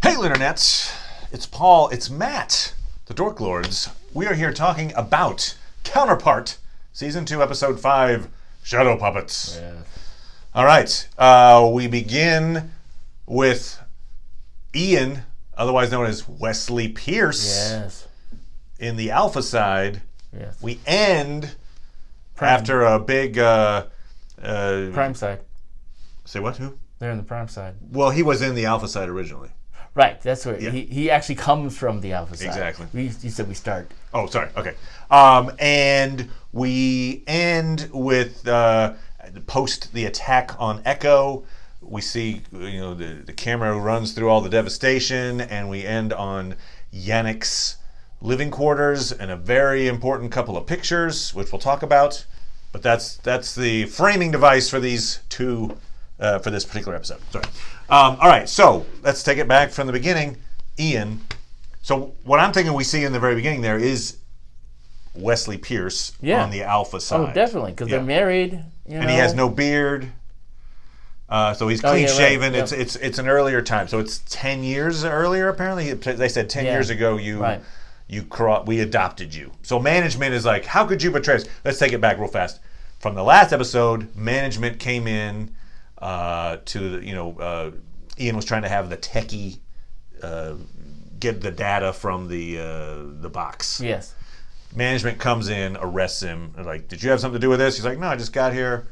Hey, Liternets! It's Paul, it's Matt, the Dork Lords. We are here talking about Counterpart, Season 2, Episode 5, Shadow Puppets. Yeah. All right, we begin with Ian, otherwise known as Wesley Pearce, Yes. in the Alpha side. Yes. We end Prime. after a big... Prime side. Say what? Who? They're in the prime side. Well, he was in the Alpha side originally. Right. That's where Yeah. he actually comes from the alpha side. Exactly. You said we start. Oh, sorry. Okay. And we end with post the attack on Echo. We see, the camera runs through all the devastation, and we end on Yannick's living quarters and a very important couple of pictures, which we'll talk about. But that's the framing device for these two, for this particular episode. Sorry. All right, so let's take it back from the beginning. Ian. So what I'm thinking we see in the very beginning there is Wesley Pearce on the Alpha side. Oh, definitely, because they're married. And he has no beard. So he's clean shaven. Right. It's an earlier time. So it's 10 years earlier, apparently. They said 10 years ago we adopted you. So management is like, how could you betray us? Let's take it back real fast. From the last episode, management came in Ian was trying to have the techie get the data from the box. Yes. Management comes in, arrests him. They're like, did you have something to do with this? He's like, no, I just got here.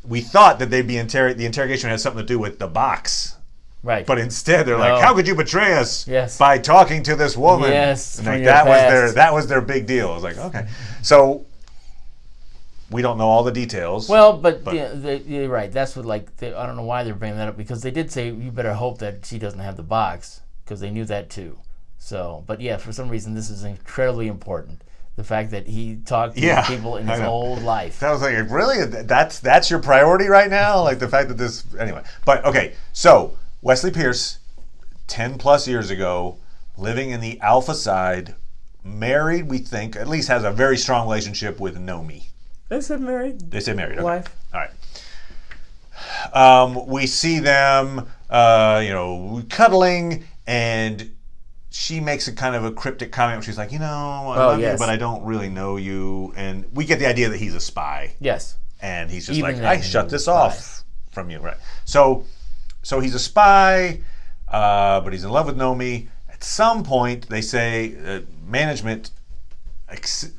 We thought that they'd be the interrogation had something to do with the box. Right. But instead, they're like, how could you betray us by talking to this woman? Yes. And that was their big deal. I was like, okay. So we don't know all the details. Well, but you're right. That's what, I don't know why they're bringing that up, because they did say you better hope that she doesn't have the box, because they knew that too. So, but yeah, for some reason, this is incredibly important. The fact that he talked to people in his old life. I was like, really? That's your priority right now? Like the fact that this... Anyway. But, okay. So, Wesley Pearce, 10 plus years ago, living in the Alpha side, married, we think, at least has a very strong relationship with Nomi. They said married. They said married. Okay. Wife. All right. We see them, cuddling, and she makes a kind of a cryptic comment. She's like, I love you, but I don't really know you. And we get the idea that he's a spy. Yes. And he's just I shut this off from you. Right. So he's a spy, but he's in love with Nomi. At some point, they say management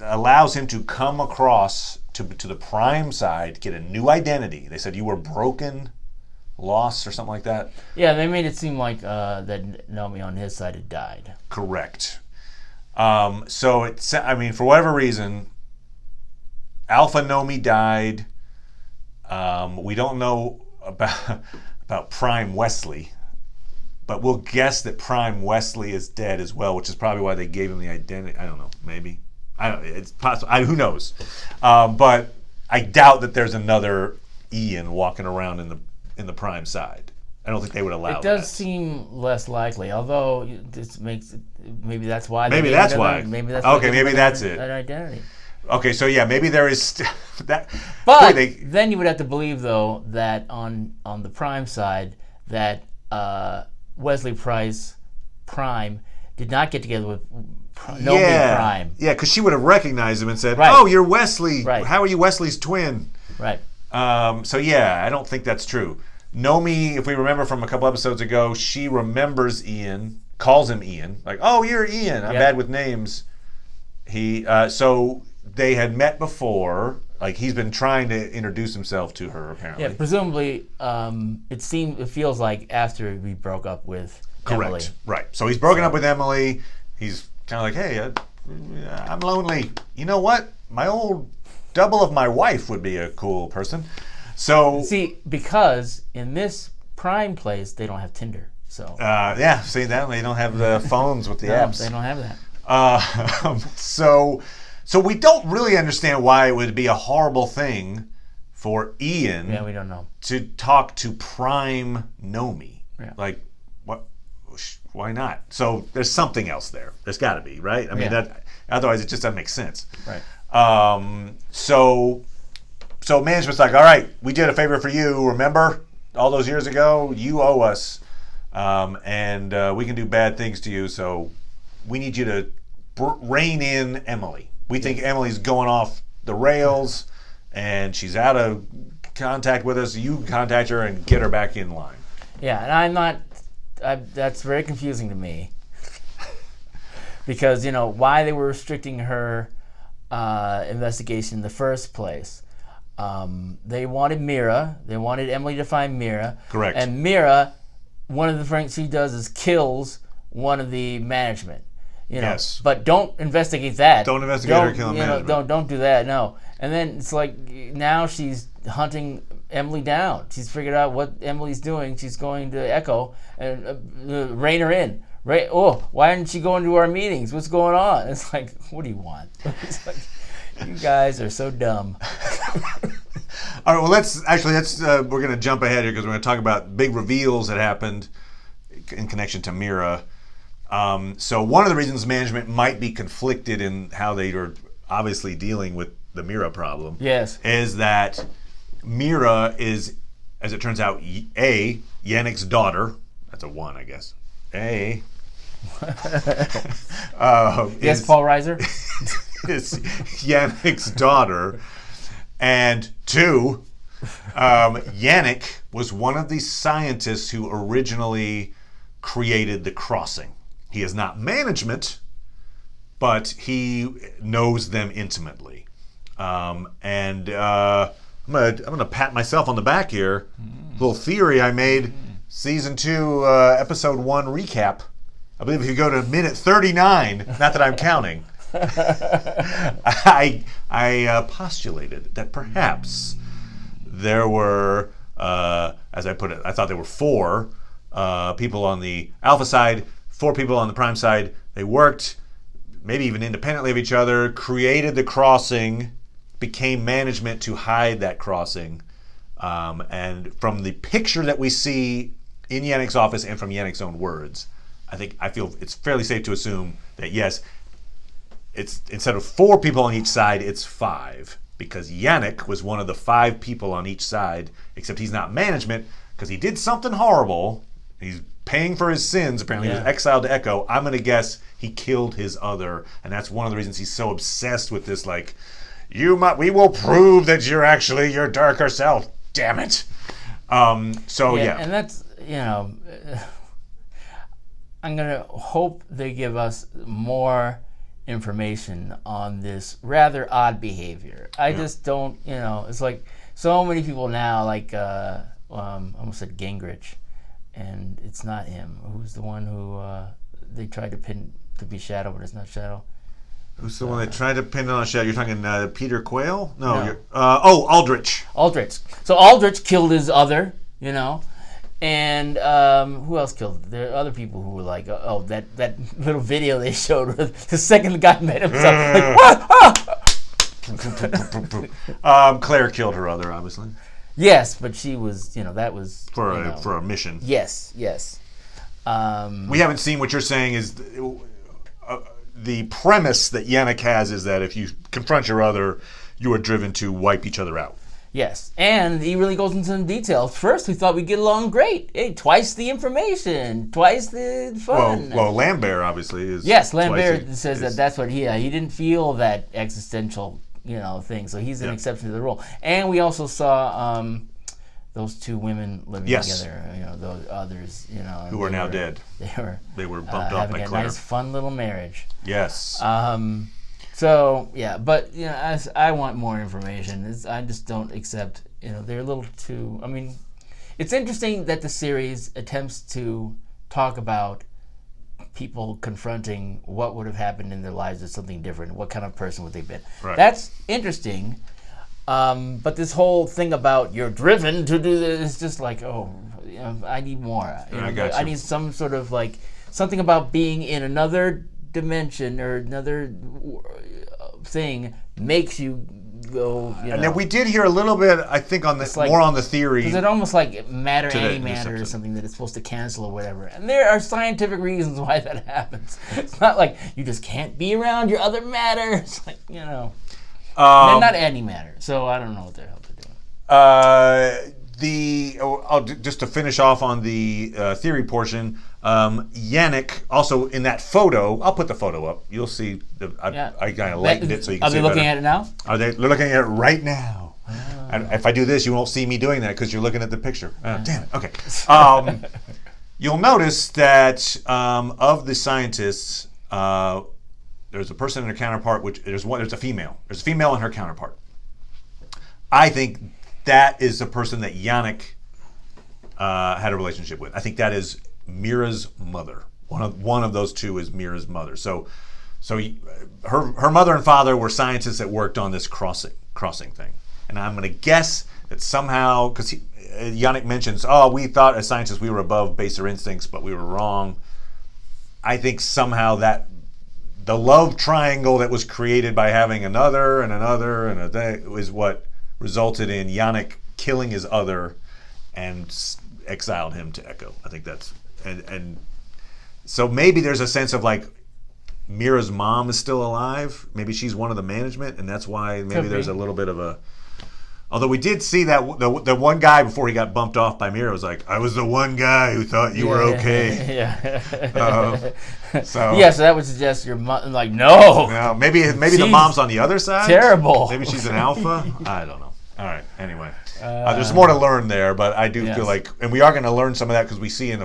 allows him to come across to the prime side, get a new identity. They said you were broken, lost, or something like that. Yeah, they made it seem like that Nomi on his side had died. Correct. So for whatever reason, Alpha Nomi died. We don't know about Prime Wesley, but we'll guess that Prime Wesley is dead as well, which is probably why they gave him the identity. I don't know, maybe. It's possible. Who knows? But I doubt that there's another Ian walking around in the prime side. I don't think they would allow that. It does seem less likely, although this makes it, maybe that's why. Maybe that's why. Maybe that's okay. Maybe that's it. An identity. Okay, so yeah, maybe there is that. But then you would have to believe, though, that on the prime side, that Wesley Prime did not get together with Nomi Prime. Yeah, because she would have recognized him and said, "Oh, you're Wesley. Right. How are you Wesley's twin?" Right. So yeah, I don't think that's true. Nomi, if we remember from a couple episodes ago, she remembers Ian, calls him Ian, like, "Oh, you're Ian. I'm bad with names." So they had met before. Like he's been trying to introduce himself to her, apparently. Yeah, presumably, it feels like after we broke up with Emily. Correct. Right. So he's broken up with Emily. He's kind of like, hey, I'm lonely. You know what? My old double of my wife would be a cool person. So see, because in this prime place they don't have Tinder. So see that they don't have the phones with the apps. They don't have that. So we don't really understand why it would be a horrible thing for Ian. Yeah, we don't know. To talk to Prime Nomi. Yeah. Like what? Why not? So there's something else there. There's got to be, right? I mean, that otherwise it just doesn't make sense. Right. So management's like, all right, we did a favor for you. Remember all those years ago? You owe us. and we can do bad things to you. So we need you to rein in Emily. We think Emily's going off the rails, and she's out of contact with us. You contact her and get her back in line. Yeah, and I'm not. That's very confusing to me because why they were restricting her investigation in the first place. They wanted Mira. They wanted Emily to find Mira. Correct. And Mira, one of the things she does is kills one of the management. Yes. But don't investigate that. Don't investigate her killing management. Don't do that. No. And then it's like now she's hunting Emily down. She's figured out what Emily's doing. She's going to Echo and rein her in. Right? Oh, why didn't she go into our meetings? What's going on? It's like, what do you want? It's like, you guys are so dumb. All right. Well, let's we're going to jump ahead here because we're going to talk about big reveals that happened in connection to Mira. So one of the reasons management might be conflicted in how they are obviously dealing with the Mira problem, yes, is that Mira is, as it turns out, Yannick's daughter. That's a one, I guess. Yes, Paul Reiser is Yannick's daughter, and two, Yannick was one of the scientists who originally created the crossing. He is not management, but he knows them intimately. I'm gonna pat myself on the back here. Little theory I made. Season 2, episode 1 recap. I believe if you go to minute 39, not that I'm counting, I postulated that perhaps there were, as I put it, I thought there were 4 people on the Alpha side, 4 people on the Prime side. They worked, maybe even independently of each other, created the crossing, became management to hide that crossing. And from the picture that we see in Yannick's office and from Yannick's own words, I feel it's fairly safe to assume that yes, it's instead of 4 people on each side, it's 5, because Yannick was one of the 5 people on each side, except he's not management because he did something horrible. He's paying for his sins. Apparently, he was exiled to Echo. I'm gonna guess he killed his other, and that's one of the reasons he's so obsessed with this. Like, we will prove that you're actually your darker self. Damn it. And that's I'm gonna hope they give us more information on this rather odd behavior. I just don't, it's like so many people now, like I almost said Gingrich, and it's not him. Who's the one who they tried to pin to be Shadow, but it's not Shadow? Who's the one that tried to pin it on Shadow? You're talking Peter Quayle? No. Aldrich. Aldrich. So Aldrich killed his other, and who else killed? There are other people who were like, that little video they showed the second the guy met himself, like, what? Clare killed her other, obviously. Yes, but she was, that was for a mission. Yes. We haven't seen what you're saying is the premise that Yannick has is that if you confront your other, you are driven to wipe each other out. Yes, and he really goes into some details. First, we thought we'd get along great. Hey, twice the information, twice the fun. Well, Lambert obviously is. Yes, Lambert says that's what he didn't feel that existential, thing. So he's an exception to the rule. And we also saw those 2 women living together. Those others, who are now dead. They were bumped off by Clare. Having a nice, fun little marriage. Yes. So but as I want more information. I just don't accept. They're a little too. I mean, it's interesting that the series attempts to talk about people confronting what would have happened in their lives with something different. What kind of person would they have been? Right. That's interesting. But this whole thing about you're driven to do this is just like, I need more. I need some sort of like something about being in another dimension or another thing makes you go. And then we did hear a little bit, I think, on the more on the theory. Because it almost like matter, antimatter, or something that it's supposed to cancel or whatever. And there are scientific reasons why that happens. It's not like you just can't be around your other matter. It's like they're not antimatter. So I don't know what the hell they're doing. just to finish off on the theory portion, Yannick also in that photo. I'll put the photo up. You'll see. I kind of lightened it so you can see it. Are they looking at it now? They're looking at it right now. And if I do this, you won't see me doing that because you're looking at the picture. Damn it. Okay. You'll notice that of the scientists, there's a person and her counterpart. There's a female. There's a female and her counterpart. I think that is the person that Yannick had a relationship with. I think that is Mira's mother. One of those two is Mira's mother. So her mother and father were scientists that worked on this crossing thing. And I'm going to guess that somehow, because Yannick mentions, we thought as scientists we were above baser instincts, but we were wrong. I think somehow that the love triangle that was created by having another and another and a thing is what resulted in Yannick killing his other and exiled him to Echo. I think that's and so maybe there's a sense of like Mira's mom is still alive. Maybe she's one of the management, and that's why maybe there's a little bit of a. Although we did see that the one guy before he got bumped off by Mira was like, I was the one guy who thought you were okay. Yeah. So that would suggest your mom. Like, no. Maybe the mom's on the other side. Terrible. Maybe she's an alpha. I don't know. All right. Anyway, there's more to learn there, but I do feel like, and we are going to learn some of that because we see in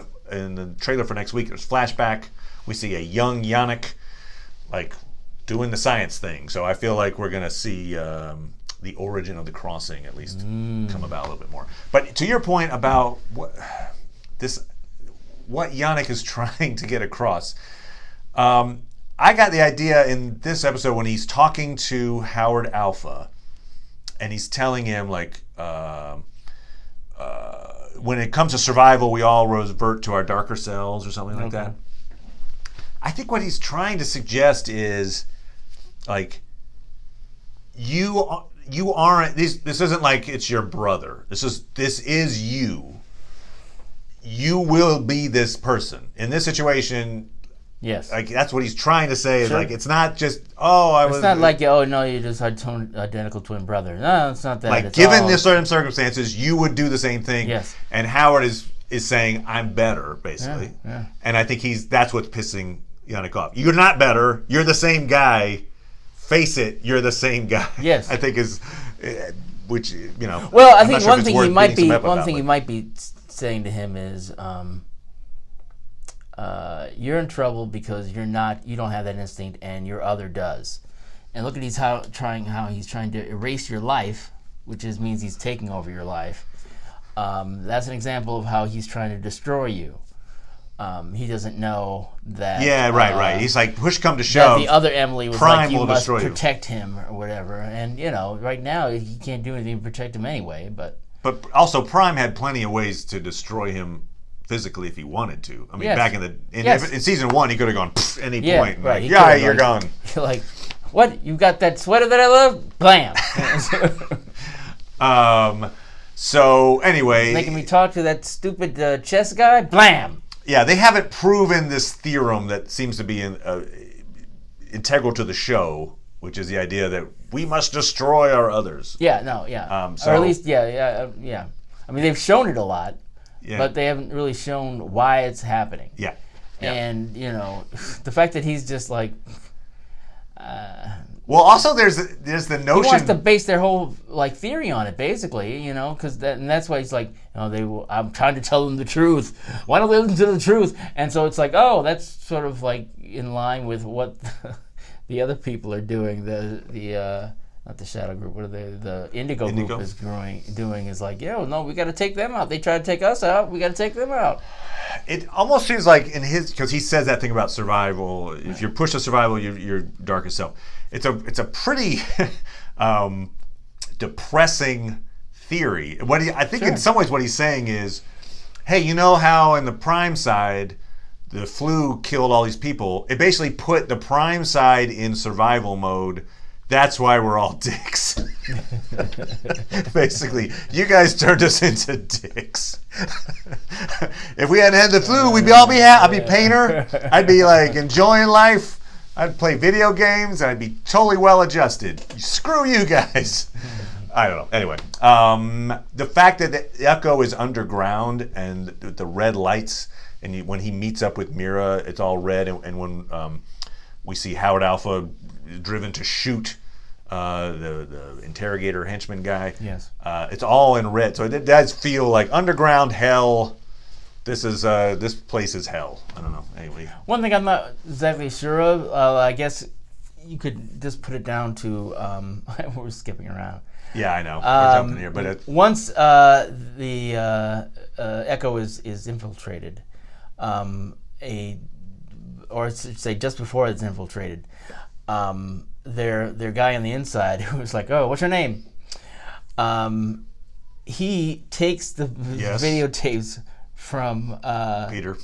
the trailer for next week. There's flashback. We see a young Yannick, like doing the science thing. So I feel like we're going to see. The origin of the crossing at least come about a little bit more. But to your point about what Yannick is trying to get across, I got the idea in this episode when he's talking to Howard Alpha, and he's telling him like, when it comes to survival, we all revert to our darker selves or something like that. I think what he's trying to suggest is like you aren't this isn't like it's your brother. This is you. You will be this person. In this situation, yes. Like that's what he's trying to say. Sure. Is like it's not just it's not like you just had identical twin brother. No, it's not that. Like it's given the certain circumstances, you would do the same thing. Yes. And Howard is saying I'm better, basically. Yeah. And I think that's what's pissing Yannick off. You're not better. You're the same guy. Face it, you're the same guy. Yes. I think is, which Well, I I'm think not sure one thing he might be like, saying to him is, you're in trouble because you don't have that instinct, and your other does. And look at how he's trying to erase your life, which means he's taking over your life. That's an example of how he's trying to destroy you. He doesn't know that. Yeah, right. He's like, push come to shove. The other Emily was Prime like, you must protect him or whatever. And right now he can't do anything to protect him anyway. But also, Prime had plenty of ways to destroy him physically if he wanted to. I mean, back in season 1, he could have gone any point. Right. Like, you're gone. You're like, what? You got that sweater that I love? Blam. So anyway, making me talk to that stupid chess guy? Blam. Yeah, they haven't proven this theorem that seems to be integral to the show, which is the idea that we must destroy our others. Yeah, no, yeah. Or at least, yeah. I mean, they've shown it a lot, but they haven't really shown why it's happening. Yeah. And, the fact that he's just like... well, also there's the notion... He wants to base their whole theory on it, basically, because that's why he's like, I'm trying to tell them the truth. Why don't they listen to the truth? And so it's like, that's sort of like in line with what the other people are doing. The not the Shadow Group, what are they? The Indigo Group is doing is like, no, we got to take them out. They try to take us out. We got to take them out. It almost seems like because he says that thing about survival. If you're pushed to survival, your darkest self. It's a pretty depressing theory. I think in some ways what he's saying is, hey, you know how in the Prime side the flu killed all these people? It basically put the Prime side in survival mode. That's why we're all dicks. Basically, you guys turned us into dicks. If we hadn't had the flu, we'd all be happy. I'd be painter. I'd be like enjoying life. I'd play video games. I'd be totally well adjusted. Screw you guys. I don't know. Anyway, the fact that the Echo is underground and the red lights, and when he meets up with Mira, it's all red, and when we see Howard Alpha driven to shoot the interrogator henchman guy, yes, it's all in red. So it does feel like underground hell. This place is hell. I don't know. Anyway, one thing I'm not exactly sure of. I guess you could just put it down to we're skipping around. Yeah, I know. We're jumping here, but once the Echo is infiltrated, or I should say just before it's infiltrated, their guy on the inside who's like, "Oh, what's your name?" He takes the videotapes from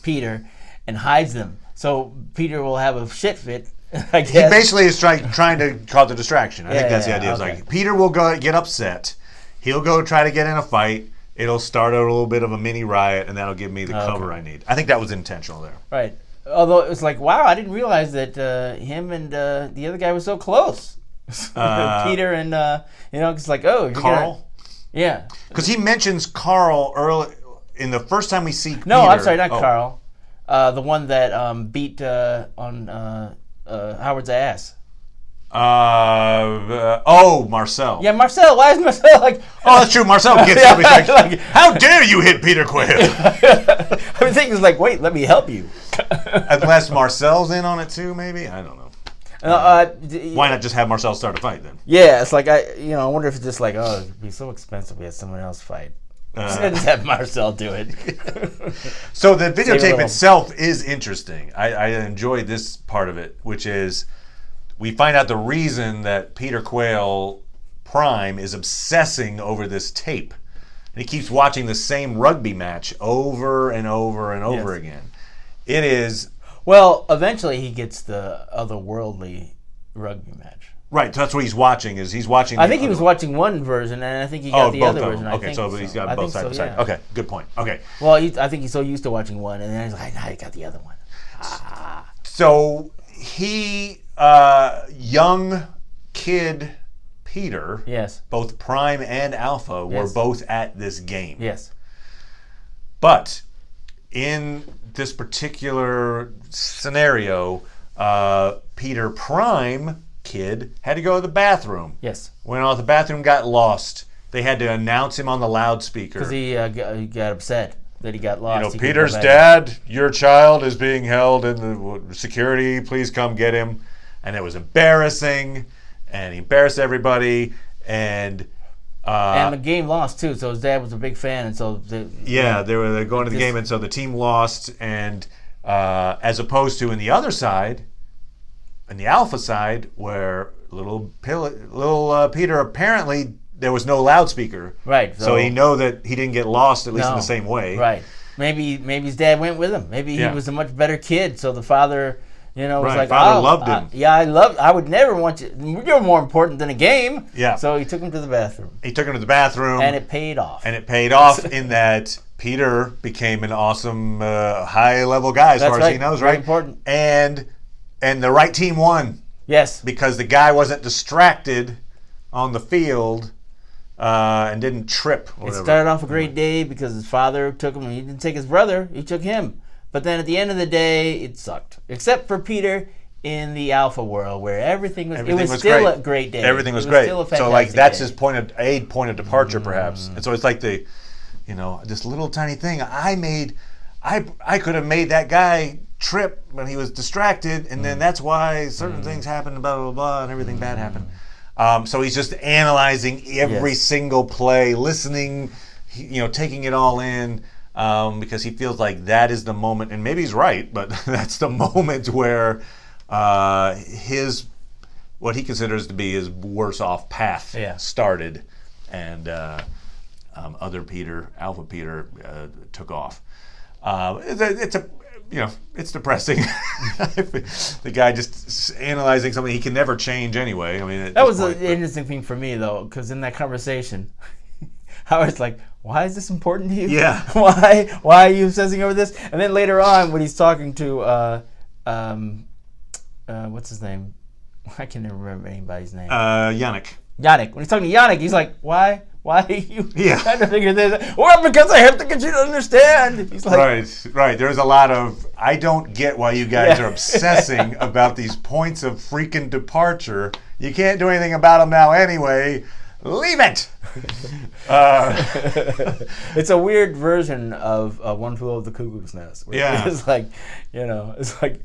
Peter and hides them, so Peter will have a shit fit. I guess. He basically is trying to cause a distraction. I think that's the idea. Okay. It's like Peter will go get upset. He'll go try to get in a fight. It'll start a little bit of a mini riot, and that'll give me the cover I need. I think that was intentional there. Right. Although it was like, wow, I didn't realize that him and the other guy were so close. Peter and it's like, oh, you're Carl. Yeah. Because he mentions Carl early in the first time we see. No, Peter. I'm sorry, not Carl. The one that beat on Howard's ass. Marcel. Yeah, Marcel. Why is Marcel like? Oh, that's true. Marcel gets up. He's like, how dare you hit Peter Quayle? I think it's like, wait, let me help you. Unless Marcel's in on it too, maybe. I don't know. Why not just have Marcel start a fight then? Yeah, it's like I wonder if it's just like, oh, it'd be so expensive. We had someone else fight. Just have Marcel do it. So the videotape itself is interesting. I enjoy this part of it, which is we find out the reason that Peter Quayle Prime is obsessing over this tape. And he keeps watching the same rugby match over and over and over again. It is... Well, eventually he gets the otherworldly rugby match. Right, that's what he's watching. I think he was watching one version, and I think he got the other version. Okay, so he's got both sides. Yeah. Okay, good point. Okay. Well, I think he's so used to watching one, and then he's like, I got the other one. So he, young kid Peter, yes, both Prime and Alpha were both at this game. Yes. But in this particular scenario, Peter Prime kid had to go to the bathroom. Yes. Went out to the bathroom, got lost. They had to announce him on the loudspeaker. Because he got upset that he got lost. Peter's dad, your child is being held in the security. Please come get him. And it was embarrassing, and he embarrassed everybody. And the game lost too. So his dad was a big fan, and so they're going to the game, and so the team lost. And as opposed to in the other side. In the Alpha side, where little Peter, apparently there was no loudspeaker, right? So he know that he didn't get lost, at least in the same way, right? Maybe his dad went with him. Maybe he was a much better kid, so the father, was like, father loved him. I would never want you. You're more important than a game. Yeah. So he took him to the bathroom. And it paid off. In that Peter became an awesome high-level guy as far as he knows, Very right? Important. And the right team won. Yes. Because the guy wasn't distracted on the field and didn't trip. It started off a great day because his father took him. He didn't take his brother. He took him. But then at the end of the day, it sucked. Except for Peter in the Alpha world where everything was still a great day. Everything was great. Still a so that's day. his point of departure perhaps. And so it's like this little tiny thing I could have made that guy trip when he was distracted, and then that's why certain things happened, blah blah blah, and everything bad happened. So he's just analyzing every single play, listening, taking it all in, because he feels like that is the moment, and maybe he's right, but that's the moment where what he considers to be his worse off path started, and other Peter, Alpha Peter, took off. It's depressing. The guy just analyzing something he can never change anyway. I mean, that was an interesting thing for me though, because in that conversation, I was like, "Why is this important to you? Yeah. Why are you obsessing over this?" And then later on, when he's talking to what's his name? I can't even remember anybody's name. Yannick. Yannick. When he's talking to Yannick, he's like, why? Why are you Yeah. trying to figure this out? Well, because I have to get you to understand. He's like, right. There's a lot of, I don't get why you guys are obsessing about these points of freaking departure. You can't do anything about them now anyway. Leave it. It's a weird version of One Flew Over the Cuckoo's Nest. Where it's like, it's like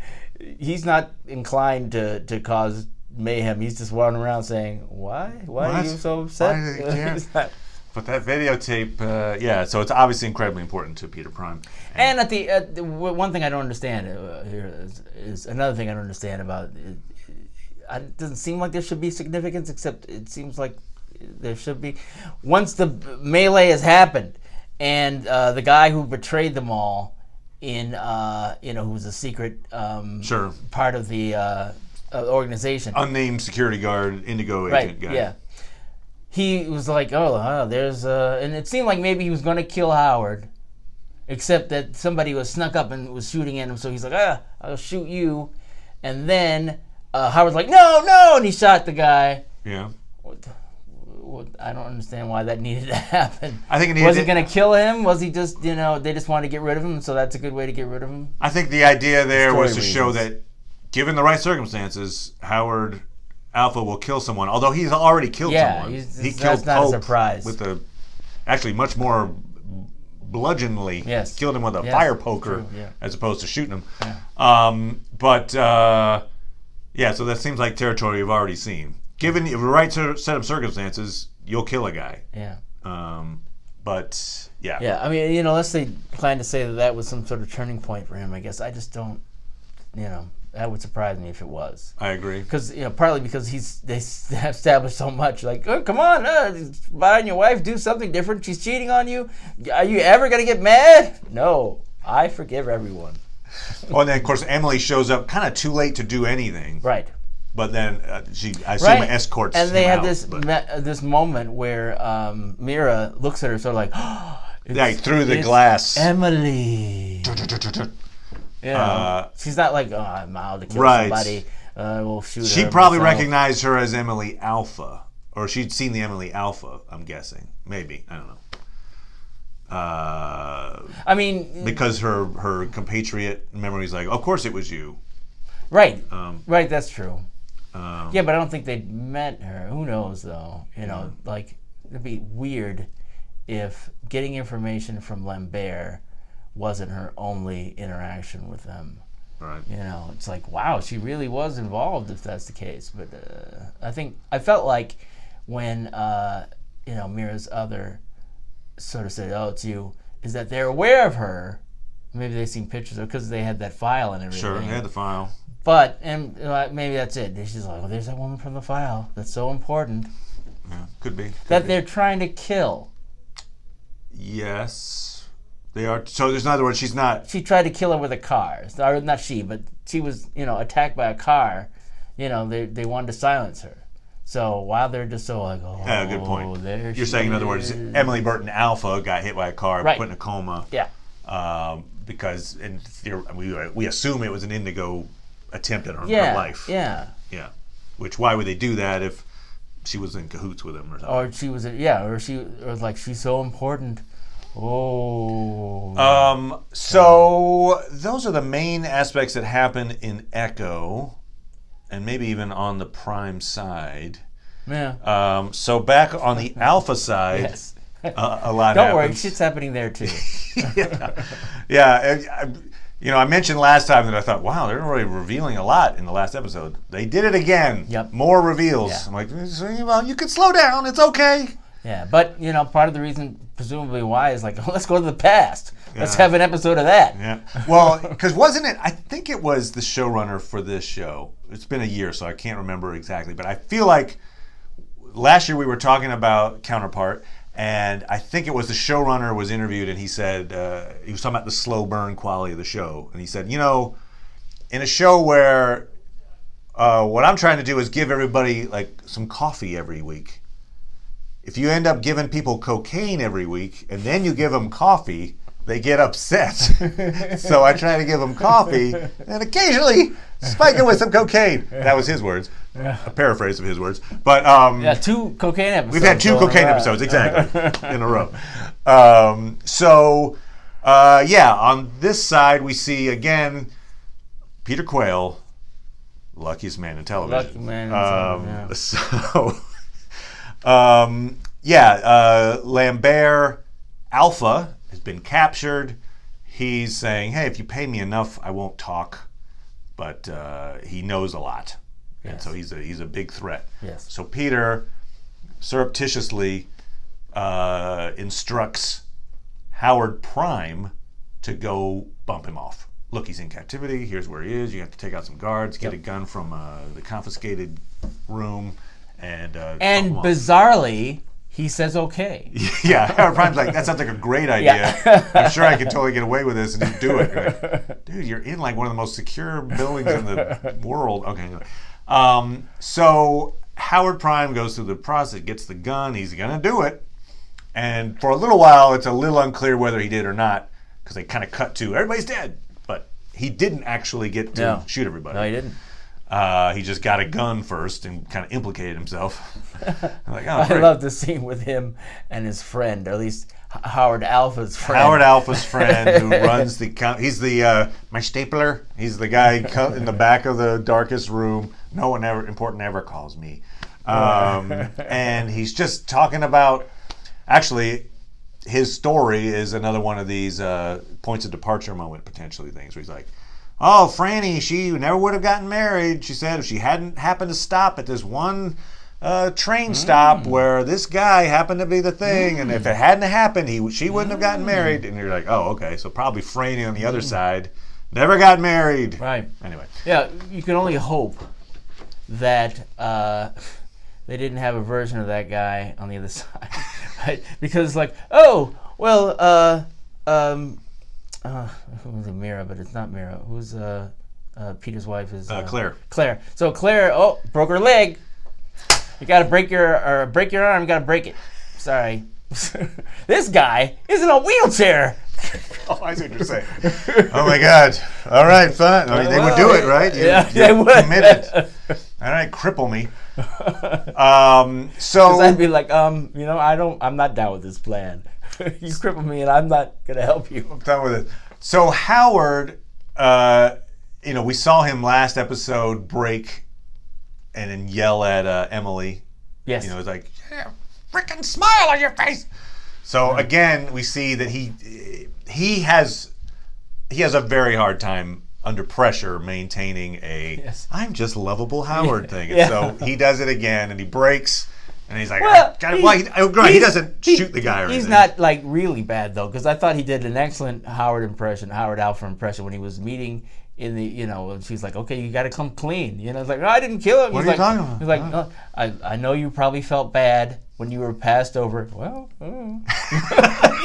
he's not inclined to cause mayhem. He's just walking around saying, why are you so upset? But that videotape, so it's obviously incredibly important to Peter Prime. And at the one thing I don't understand here is another thing I don't understand about it. It doesn't seem like there should be significance, except it seems like there should be. Once the melee has happened, and the guy who betrayed them all who was a secret part of the organization. Unnamed security guard, Indigo agent guy. Yeah. He was like, there's and it seemed like maybe he was going to kill Howard, except that somebody was snuck up and was shooting at him, so he's like, I'll shoot you. And then Howard's like, no, and he shot the guy. Yeah. I don't understand why that needed to happen. I think it needed. Was he going to kill him? Was he just, they just wanted to get rid of him, so that's a good way to get rid of him? I think the idea there was to show that, given the right circumstances, Howard Alpha will kill someone. Although he's already killed someone. He killed not Pope a surprise. With actually much more bludgeoningly. Yes. Killed him with a fire poker as opposed to shooting him. Yeah. So that seems like territory we've already seen. Given the right set of circumstances, you'll kill a guy. Yeah. Yeah, I mean, unless they plan to say that was some sort of turning point for him, I guess I just don't, that would surprise me if it was. I agree. Because, partly because they established so much, like, oh, come on, find your wife, do something different, she's cheating on you, are you ever going to get mad? No, I forgive everyone. Well, and then, of course, Emily shows up kind of too late to do anything. Right. But then I assume escorts and they him have out, this moment where Mira looks at her sort of like, through the glass. Emily. She's not like, I'm out to kill somebody. We'll shoot her. She probably recognized her as Emily Alpha, or she'd seen the Emily Alpha. I'm guessing, maybe, I don't know. I mean, because her compatriot memory's like, of course it was you. Right. Right. That's true. But I don't think they'd met her. Who knows, though? Like, it'd be weird if getting information from Lambert wasn't her only interaction with them. Right. It's like, wow, she really was involved if that's the case. But I felt like when, Mira's other sort of said, oh, it's you, is that they're aware of her. Maybe they've seen pictures of her because they had that file and everything. Sure, they had the file. But, and maybe that's it. She's like, there's that woman from the file. That's so important. Yeah, could be. They're trying to kill. Yes. They are. So, in other words, she's not. She tried to kill her with a car. Or not she, but she was, attacked by a car. They wanted to silence her. So, while they're just so like, good point. There You're saying, in other words, Emily Burton Alpha got hit by a car, put in a coma. Yeah. Because we assume it was an Indigo attempt at her life. Yeah. Yeah. Which, why would they do that if she was in cahoots with him or something? Or she was, or like, she's so important. Oh. So those are the main aspects that happen in Echo, and maybe even on the Prime side. Yeah. So back on the Alpha side, yes. A lot Don't happens. worry, shit's happening there too. I mentioned last time that I thought, wow, they're really revealing a lot in the last episode. They did it again. Yep. More reveals. Yeah. I'm like, well, you can slow down. It's okay. Yeah, but part of the reason, presumably, why is like, let's go to the past. Let's have an episode of that. Yeah. Well, because wasn't it? I think it was the showrunner for this show. It's been a year, so I can't remember exactly. But I feel like last year we were talking about Counterpart. And I think it was the showrunner was interviewed, and he said he was talking about the slow burn quality of the show, and he said, in a show where what I'm trying to do is give everybody like some coffee every week. If you end up giving people cocaine every week and then you give them coffee, they get upset. So I try to give them coffee and occasionally spike it with some cocaine. That was his words. A paraphrase of his words. But 2 cocaine episodes. we've had 2 cocaine episodes, exactly, in a row. On this side, we see, again, Peter Quayle, luckiest man in television. Lucky man in television, Lambert Alpha has been captured. He's saying, hey, if you pay me enough, I won't talk. But he knows a lot. Yes. And so he's a big threat. Yes. So Peter surreptitiously instructs Howard Prime to go bump him off. Look, he's in captivity. Here's where he is. You have to take out some guards, get a gun from the confiscated room, and bizarrely, he says okay. Yeah, Howard Prime's like, that sounds like a great idea. Yeah. I'm sure I could totally get away with this and just do it. Right? Dude, you're in like one of the most secure buildings in the world. Okay. Anyway. So Howard Prime goes through the process, gets the gun. He's going to do it. And for a little while, it's a little unclear whether he did or not, because they kind of cut to, everybody's dead. But he didn't actually get to shoot everybody. No, he didn't. He just got a gun first and kind of implicated himself. I'm like, I love the scene with him and his friend, or at least Howard Alpha's friend. Howard Alpha's friend who runs he's the my stapler. He's the guy in the back of the darkest room. No one important ever calls me. And he's just talking about, actually, his story is another one of these points of departure moment potentially things where he's like, oh, Franny, she never would have gotten married, she said, if she hadn't happened to stop at this one train stop where this guy happened to be the thing, and if it hadn't happened, she wouldn't have gotten married. And you're like, oh, okay, so probably Franny on the other side never got married. Right. Anyway. Yeah, you can only hope that they didn't have a version of that guy on the other side, right? Because like, oh, well, who was it, Mira? But it's not Mira. Who's Peter's wife is Clare. Clare. So Clare, broke her leg. You got to break your arm. You got to break it. Sorry. This guy is in a wheelchair. Oh, I see what you're saying. Oh my God! All right, fine. I mean, they would do it, right? They would. Committed. All right, cripple me. So I'd be like, I'm not down with this plan. You cripple me, and I'm not gonna help you. I'm done with it. So Howard, we saw him last episode break and then yell at Emily. Yes. It's like, yeah, freaking smile on your face. So again, we see that he has a very hard time under pressure maintaining I'm just lovable Howard thing. And so he does it again, and he breaks, and he's like, he doesn't shoot the guy or anything. He's not like really bad though, because I thought he did an excellent Howard Alpha impression when he was meeting in the, and she's like, okay, you got to come clean. It's like, no, I didn't kill him. What are you talking about? He's like, no, I know you probably felt bad when you were passed over. Well, he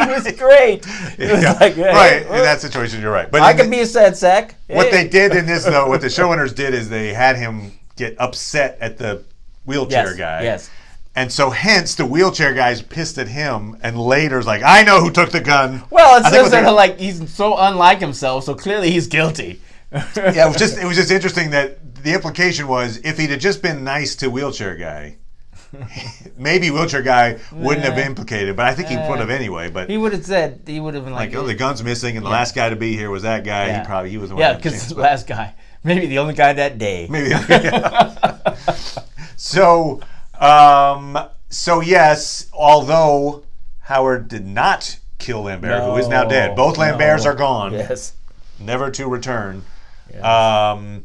was great. It was like, hey, right, in that situation, you're right. But I can be a sad sack. What they did in this, though, what the showrunners did is they had him get upset at the wheelchair guy. Yes. And so, hence, the wheelchair guy's pissed at him, and later's like, I know who took the gun. Well, it's just sort of like he's so unlike himself, so clearly he's guilty. Yeah, it was just interesting that the implication was if he'd have just been nice to wheelchair guy, maybe wheelchair guy wouldn't have implicated, but I think he would have anyway. But he would have been like, oh, the gun's missing, and the last guy to be here was that guy. Yeah. He was the one. Yeah, because the last guy, maybe the only guy that day. Maybe. So yes, although Howard did not kill Lambert, who is now dead. Both Lamberts are gone. Yes. Never to return. Yes.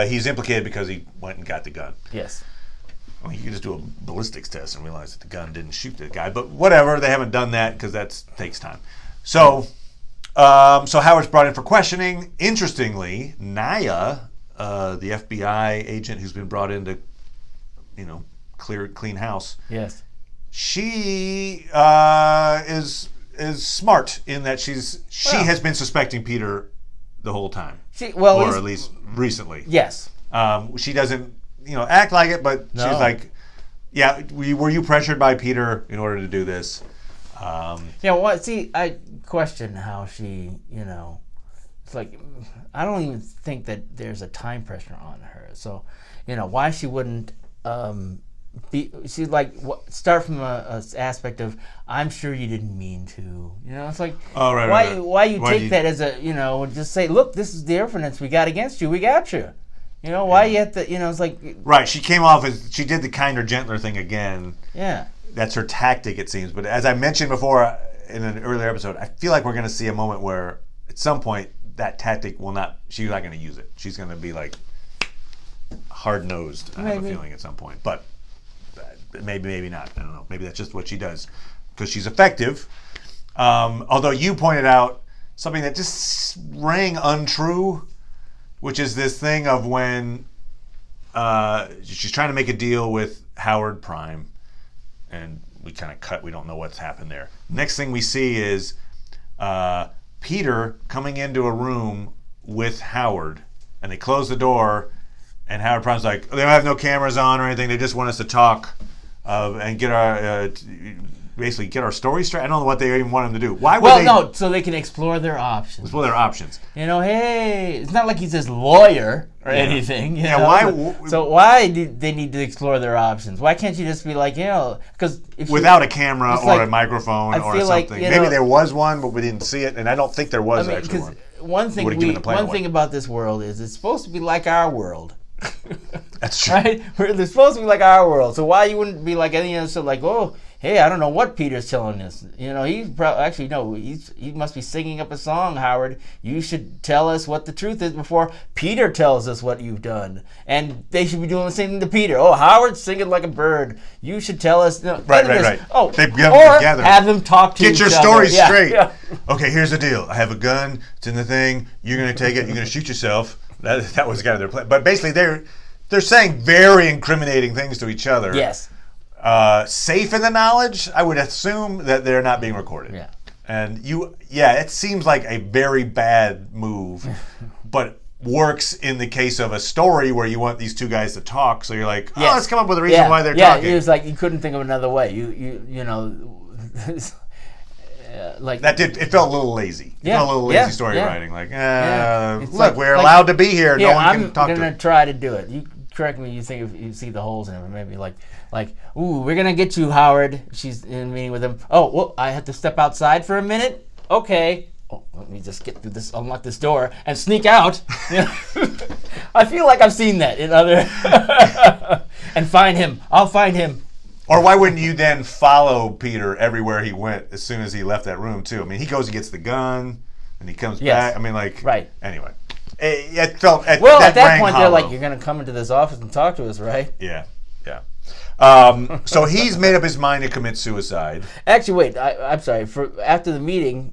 He's implicated because he went and got the gun. Yes. I mean, you can just do a ballistics test and realize that the gun didn't shoot the guy. But whatever, they haven't done that because that takes time. So Howard's brought in for questioning. Interestingly, Naya, the FBI agent who's been brought in to, clean house. Yes. She is smart in that she has been suspecting Peter the whole time, or at least recently. Yes. She doesn't, act like it, but she's like, yeah, were you pressured by Peter in order to do this? I question how she, it's like, I don't even think that there's a time pressure on her. So, why she wouldn't she's like, start from a aspect of, I'm sure you didn't mean to. It's like, why you take that as a, just say, look, this is the evidence we got against you. We got you. Why you have to, it's like... Right, she came off as, she did the kinder, gentler thing again. Yeah. That's her tactic, it seems. But as I mentioned before in an earlier episode, I feel like we're going to see a moment where at some point that tactic she's not going to use it. She's going to be like hard-nosed, I have a feeling, at some point. But maybe not. I don't know. Maybe that's just what she does because she's effective. Although you pointed out something that just rang untrue, which is this thing of when she's trying to make a deal with Howard Prime, and we kind of cut. We don't know what's happened there. Next thing we see is Peter coming into a room with Howard, and they close the door, and Howard Prime's like, they don't have no cameras on or anything. They just want us to talk and get our basically get our story straight. I don't know what they even want him to do. Why would no, so they can explore their options. Explore their options. Hey, it's not like he's his lawyer or anything. Why? So why do they need to explore their options? Why can't you just be like, because without a camera or a microphone or something. Like, maybe there was one, but we didn't see it, and I don't think there was actually one. One thing about this world is it's supposed to be like our world. That's true. Right? They're supposed to be like our world. So why you wouldn't be like any other? So like, hey, I don't know what Peter's telling us. He must be singing up a song, Howard. You should tell us what the truth is before Peter tells us what you've done. And they should be doing the same thing to Peter. Howard's singing like a bird. You should tell us. Right. They've got them together. Have them talk to each other. Get your story straight. Yeah. Okay, here's the deal. I have a gun. It's in the thing. You're going to take it. You're going to shoot yourself. That was kind of their plan. But basically, they're saying very incriminating things to each other. Yes. Safe in the knowledge, I would assume that they're not being recorded. Yeah. And it seems like a very bad move, but works in the case of a story where you want these two guys to talk. So you're like, let's come up with a reason why they're talking. Yeah, it was like you couldn't think of another way. Like that it felt a little lazy. It felt a little lazy story writing. Like, look, we're allowed to be here. No one can talk to us. I'm gonna try to do it. You correct me. You think if you see the holes in it, maybe like, ooh, we're gonna get you, Howard. She's in a meeting with him. Oh, well, I have to step outside for a minute. Okay. Oh, let me just get through this, unlock this door, and sneak out. I feel like I've seen that in other. And find him. I'll find him. Or why wouldn't you then follow Peter everywhere he went as soon as he left that room, too? I mean, he goes and gets the gun, and he comes back. I mean, like... Right. Anyway. It felt... At that point, they're like, you're going to come into this office and talk to us, right? Yeah. So he's made up his mind to commit suicide. Actually, wait. I'm sorry. After the meeting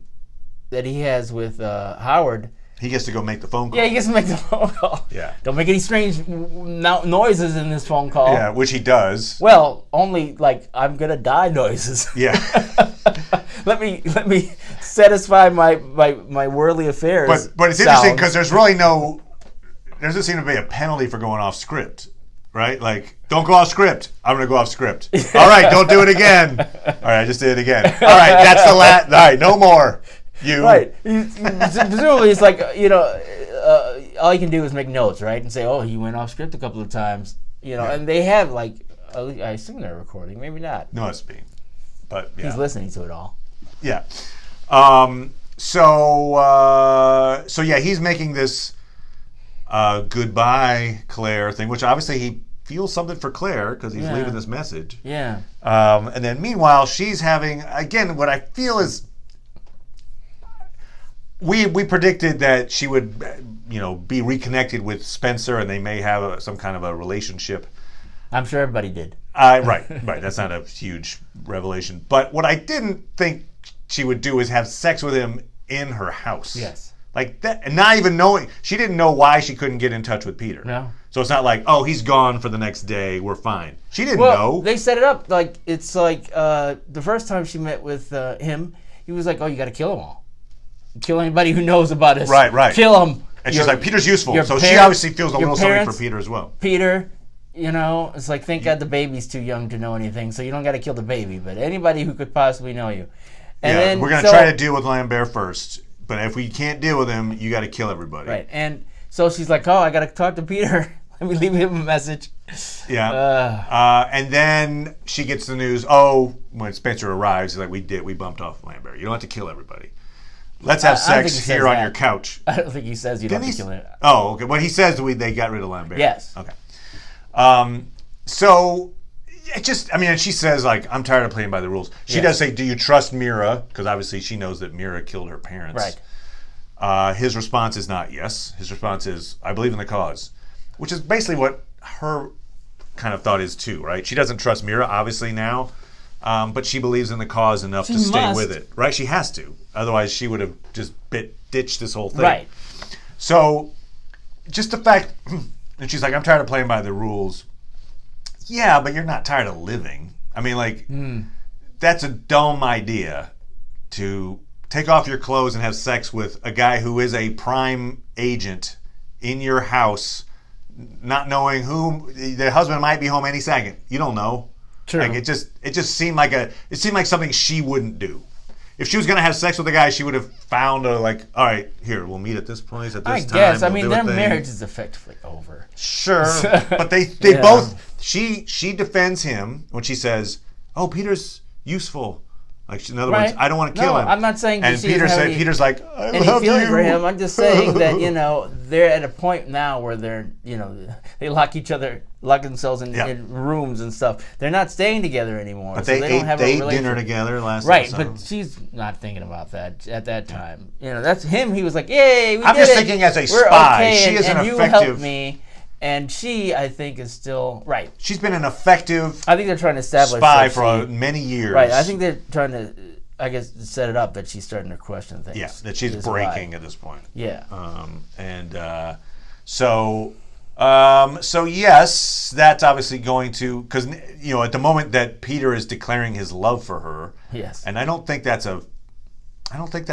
that he has with Howard... He gets to go make the phone call. Yeah, he gets to make the phone call. Yeah. Don't make any strange noises in this phone call. Yeah, which he does. Well, only like I'm gonna die noises. Yeah. let me satisfy my worldly affairs. But it's interesting because there's really there doesn't seem to be a penalty for going off script, right? Like, don't go off script. I'm gonna go off script. All right, don't do it again. All right, I just did it again. All right, that's the last. All right, no more. Right. Presumably, it's like, all you can do is make notes, right? And say, he went off script a couple of times. And they have, like, I assume they're recording. Maybe not. No, it's being. But, yeah. He's listening to it all. Yeah. He's making this goodbye, Claire thing, which obviously he feels something for Claire because he's leaving this message. Yeah. And then, meanwhile, she's having, again, what I feel is... We predicted that she would, be reconnected with Spencer, and they may have some kind of a relationship. I'm sure everybody did. Right. That's not a huge revelation. But what I didn't think she would do is have sex with him in her house. Yes. Like that, and not even knowing. She didn't know why she couldn't get in touch with Peter. No. So it's not like, he's gone for the next day. We're fine. She didn't know. They set it up like it's like the first time she met with him, he was like, you got to kill them all. Kill anybody who knows about us. Right. Kill him. And she's like, Peter's useful. So she obviously feels a little sorry for Peter as well. Peter, it's like, thank God the baby's too young to know anything, so you don't got to kill the baby, but anybody who could possibly know you. And then, we're going to try to deal with Lambert first. but if we can't deal with him, you got to kill everybody. Right. And so she's like, oh, I got to talk to Peter. Let me leave him a message. Yeah. And then she gets the news, when Spencer arrives, he's like, we bumped off Lambert. You don't have to kill everybody. Let's have sex here on your couch. I don't think he says you don't have to kill him. Oh, okay. Well, he says they got rid of Lambert. Yes. Okay. So, and she says, like, I'm tired of playing by the rules. She does say, do you trust Mira? Because obviously she knows that Mira killed her parents. Right. His response is not yes. His response is, I believe in the cause. Which is basically what her kind of thought is too, right? She doesn't trust Mira, obviously, now. But she believes in the cause enough to stay with it. Right? She has to. Otherwise, she would have just ditched this whole thing. Right. So, just the fact... And she's like, I'm tired of playing by the rules. Yeah, but you're not tired of living. I mean, like, that's a dumb idea to take off your clothes and have sex with a guy who is a prime agent in your house, not knowing who the husband might be home any second. You don't know. True. Like, it just seemed like something she wouldn't do. If she was going to have sex with a guy, she would have found all right, here, we'll meet at this place at this time. I guess. I mean, their marriage is effectively over. Sure. But they both, she defends him when she says, oh, Peter's useful. Like, in other words, I don't want to kill him. I'm not saying that Peter's like, I love feeling you. for him. I'm just saying that, they're at a point now where they're, they lock themselves in rooms and stuff. They're not staying together anymore. But they don't have ate dinner together last Right, episode. but she's not thinking about that at that time. That's him. He was like, yay, we I'm did just it. thinking as a We're spy. okay, She is an and you effective... helped me. And she, I think, is still... Right. She's been an effective I think they're trying to establish spy for many years. Right. I think they're trying to, I guess, set it up that she's starting to question things. Yeah, that she's breaking at this point. Yeah. So yes, that's obviously going to... Because, at the moment that Peter is declaring his love for her... Yes. And I don't think that's a... I don't think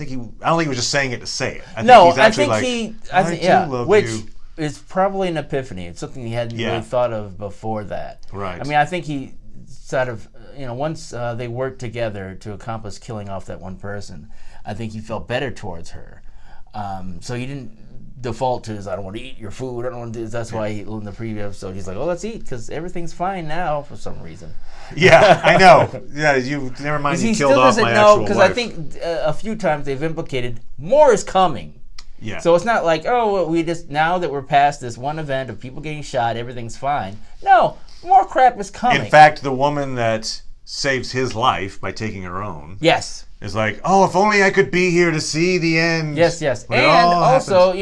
he was just saying it to say it. I think which is probably an epiphany. It's something he hadn't really thought of before that. Right. I mean, I think he sort of, once they worked together to accomplish killing off that one person, I think he felt better towards her. So he didn't default to his, I don't want to eat your food, I don't want to do this. That's why in the previous episode he's like, oh, let's eat because everything's fine now for some reason. Yeah, I know. Yeah, you never mind. You killed off my actual wife. Because I think a few times they've implicated more is coming. Yeah. So it's not like, we just, now that we're past this one event of people getting shot, everything's fine. No, more crap is coming. In fact, the woman that saves his life by taking her own. Yes. Is like, if only I could be here to see the end. Yes. And also,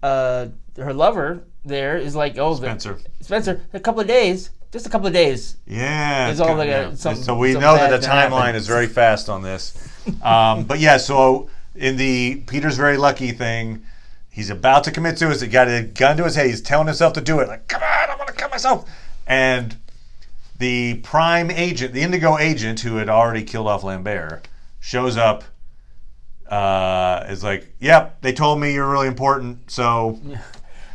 her lover there is like, Spencer, a couple of days. Just a couple of days. Yeah. Is all so we know that the timeline is very fast on this. But yeah, so in the Peter's very lucky thing, he's about to commit suicide. He got a gun to his head. He's telling himself to do it. Like, come on, I'm going to kill myself. And the prime agent, the Indigo agent who had already killed off Lambert, shows up. Is like, yep, they told me you're really important, so...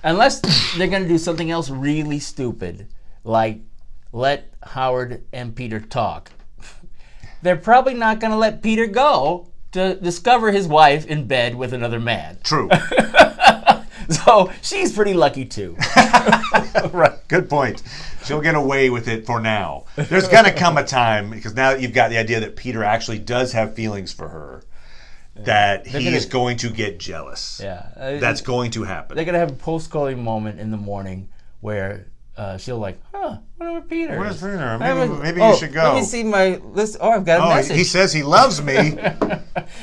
Unless they're going to do something else really stupid, like let Howard and Peter talk. They're probably not going to let Peter go to discover his wife in bed with another man. True. So she's pretty lucky too. Right. Good point. She'll get away with it for now. There's going to come a time, because now that you've got the idea that Peter actually does have feelings for her, that he's going to get jealous. Yeah. That's going to happen. They're going to have a post-scrolling moment in the morning where she'll like, wonder where Peter is. Where's Peter? Maybe you should go. Let me see my list. I've got a message. He says he loves me.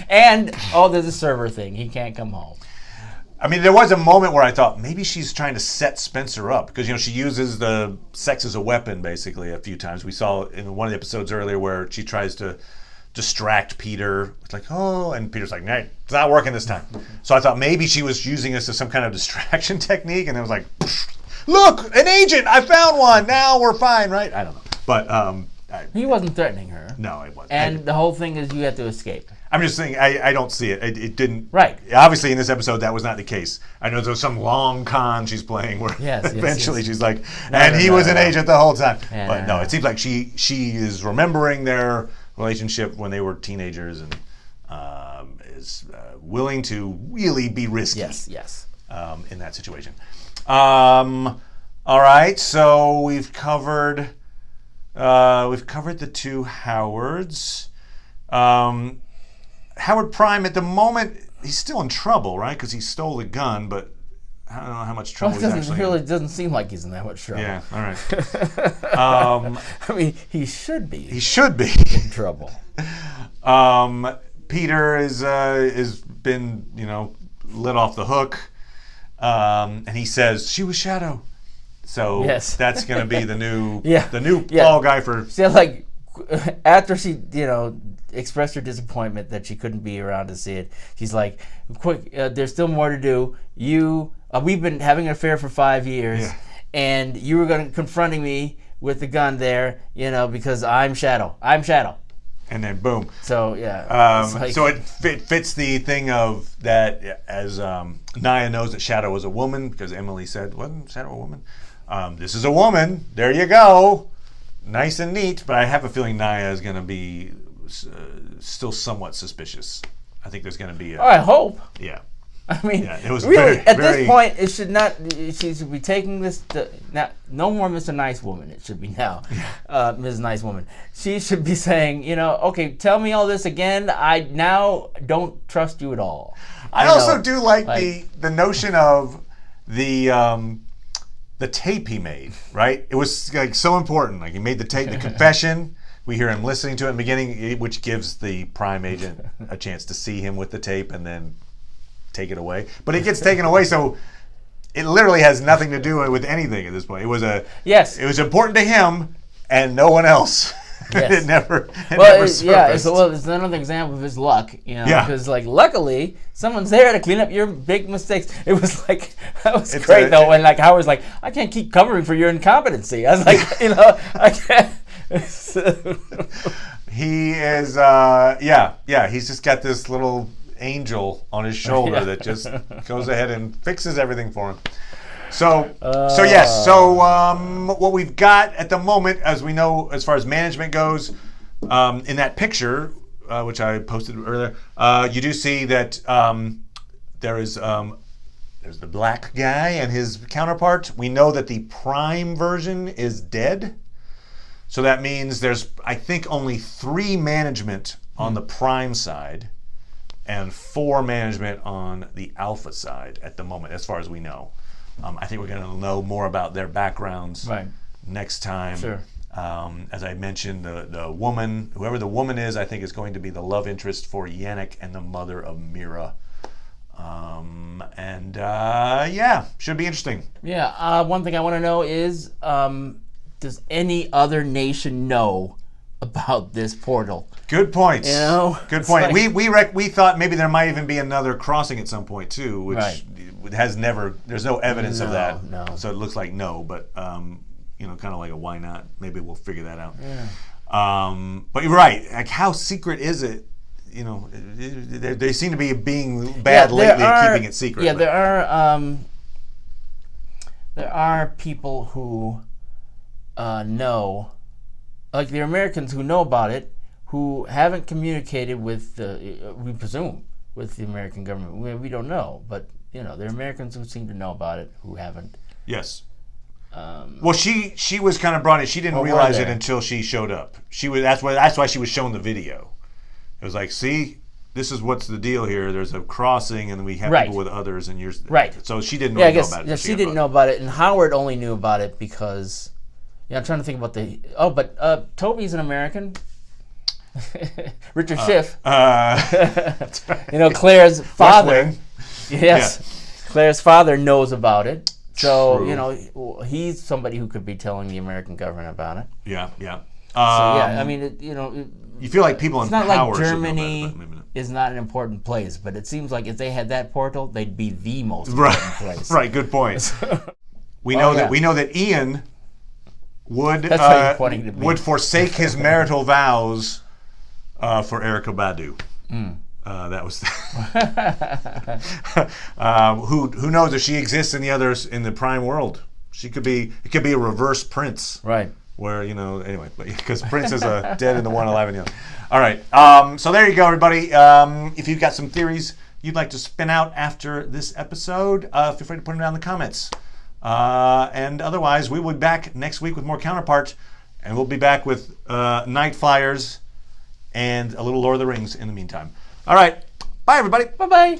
And, there's a server thing. He can't come home. I mean, there was a moment where I thought maybe she's trying to set Spencer up because, she uses the sex as a weapon basically a few times. We saw in one of the episodes earlier where she tries to distract Peter. It's like, and Peter's like, nah, it's not working this time. So I thought maybe she was using this as some kind of distraction technique, and it was like, look, an agent, I found one. Now we're fine, right? I don't know. But he wasn't threatening her. No, it wasn't. And the whole thing is you have to escape. I'm just saying, I don't see it. It didn't. Right. Obviously, in this episode, that was not the case. I know there's some long con she's playing where eventually she's like, he was an agent the whole time. Yeah, but no, it seems like she is remembering their relationship when they were teenagers, and is willing to really be risky. Yes. In that situation. All right, so we've covered the two Howards. Howard Prime at the moment, he's still in trouble, right? Because he stole a gun, but I don't know how much trouble he's actually in. It doesn't seem like he's in that much trouble. Yeah, all right. I mean, he should be. He should be in trouble. Peter is been let off the hook, and he says she was Shadow. So that's going to be the new fall guy for. So like after she expressed her disappointment that she couldn't be around to see it, she's like, "Quick, there's still more to do. We've been having an affair for 5 years, and you were confronting me with the gun there, because I'm Shadow. I'm Shadow." And then boom. So so it fits the thing of that as Naya knows that Shadow was a woman because Emily said, "Wasn't Shadow a woman?" This is a woman. There you go. Nice and neat. But I have a feeling Naya is going to be still somewhat suspicious. I think there's going to be. I hope. Yeah. I mean, it was really, at this point, it should not. She should be taking this. No more Mr. Nice Woman. It should be now, Ms. Nice Woman. She should be saying, okay, tell me all this again. I now don't trust you at all. I also do like the notion of the tape he made. Right, it was like so important. Like he made the tape, the confession. We hear him listening to it in the beginning, which gives the Prime agent a chance to see him with the tape and then take it away. But it gets taken away, so it literally has nothing to do with anything at this point. It was it was important to him and no one else. Yes. it never surfaced. It's another example of his luck, because luckily someone's there to clean up your big mistakes. It was that was great though, when Howard's like, I can't keep covering for your incompetency. I was like, I can't. He is he's just got this little angel on his shoulder that just goes ahead and fixes everything for him. What we've got at the moment, as we know, as far as management goes, in that picture, which I posted earlier, you do see that there's the black guy and his counterpart. We know that the Prime version is dead. So that means there's, I think, only 3 management on the Prime side and 4 management on the Alpha side at the moment, as far as we know. I think we're going to know more about their backgrounds next time. Sure. As I mentioned, the woman, whoever the woman is, I think is going to be the love interest for Yannick and the mother of Mira. Should be interesting. Yeah. One thing I want to know is, does any other nation know about this portal? Good point. Good point. Like, we thought maybe there might even be another crossing at some point too, which has never. There's no evidence of that. No. So it looks like no, but kind of like a why not? Maybe we'll figure that out. Yeah. But you're right. Like, how secret is it? They seem to be being bad lately at keeping it secret. Yeah, there are people who know, like the Americans who know about it, who haven't communicated with we presume, with the American government. We don't know, but there are Americans who seem to know about it who haven't. Yes. Well, she was kind of brought in. She didn't realize it until she showed up. That's why she was shown the video. It was like, see, this is what's the deal here. There's a crossing, and we have people with others, and you're So she didn't know about it. Yeah, she didn't know about it, and Howard only knew about it because. Yeah, I'm trying to think about but Toby's an American. Richard Schiff. That's right. Claire's father. Yes. Claire's father knows about it. So, True. He's somebody who could be telling the American government about it. Yeah. I mean, you feel like people in power. It's not like Germany is not an important place, but it seems like if they had that portal, they'd be the most important place. Right. Good point. We know that Ian would forsake his marital vows for Erykah Badu. That was who knows if she exists in the Prime world. It could be a reverse Prince. Right. where, anyway, because Prince is dead in the one alive in the other. All right. So there you go, everybody. If you've got some theories you'd like to spin out after this episode, feel free to put them down in the comments. And otherwise, we will be back next week with more Counterpart, and we'll be back with Night Flyers and a little Lord of the Rings in the meantime. All right. Bye, everybody. Bye-bye.